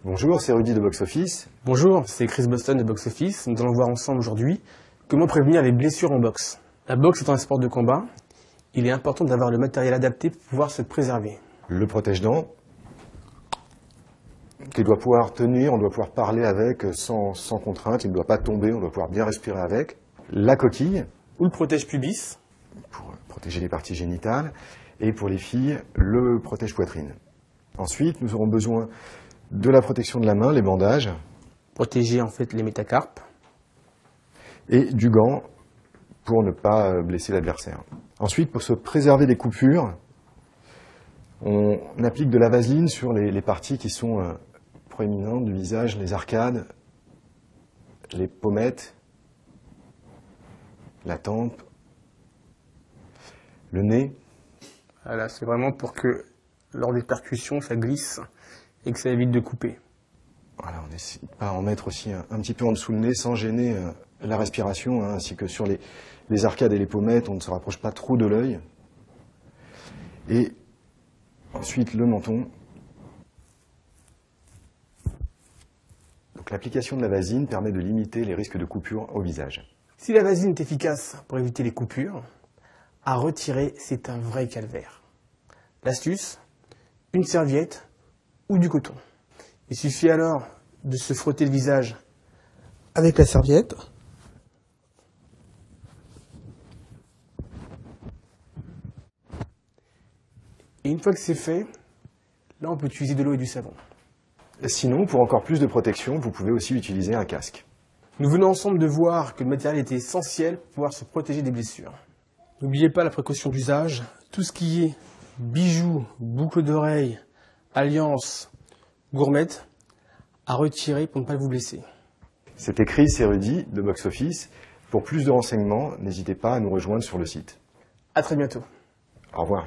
Bonjour, c'est Rudy de Box Office. Bonjour, c'est Chris Boston de Box Office. Nous allons voir ensemble aujourd'hui comment prévenir les blessures en boxe. La boxe est un sport de combat. Il est important d'avoir le matériel adapté pour pouvoir se préserver. Le protège-dents, qu'il doit pouvoir tenir, on doit pouvoir parler avec sans contrainte, il ne doit pas tomber, on doit pouvoir bien respirer avec. La coquille, Ou le protège-pubis. pour protéger les parties génitales. Et pour les filles, le protège-poitrine. Ensuite, nous aurons besoin de la protection de la main, les bandages. Protéger en fait les métacarpes. Et du gant pour ne pas blesser l'adversaire. Ensuite, pour se préserver des coupures, on applique de la vaseline sur les parties qui sont proéminentes du visage, les arcades, les pommettes, la tempe, le nez. Voilà, c'est vraiment pour que lors des percussions, ça glisse et que ça évite de couper. Voilà, on essaie de pas en mettre aussi un petit peu en dessous le nez sans gêner la respiration, ainsi que sur les arcades et les pommettes, on ne se rapproche pas trop de l'œil. Et ensuite le menton. Donc l'application de la vaseline permet de limiter les risques de coupure au visage. Si la vaseline est efficace pour éviter les coupures, à retirer, c'est un vrai calvaire. L'astuce, une serviette ou du coton. Il suffit alors de se frotter le visage avec la serviette. Et une fois que c'est fait, là on peut utiliser de l'eau et du savon. Sinon, pour encore plus de protection, vous pouvez aussi utiliser un casque. Nous venons ensemble de voir que le matériel était essentiel pour pouvoir se protéger des blessures. N'oubliez pas la précaution d'usage. Tout ce qui est bijoux, boucles d'oreilles, alliances, gourmettes, à retirer pour ne pas vous blesser. C'était Chris et Rudy de Box Office. Pour plus de renseignements, n'hésitez pas à nous rejoindre sur le site. À très bientôt. Au revoir.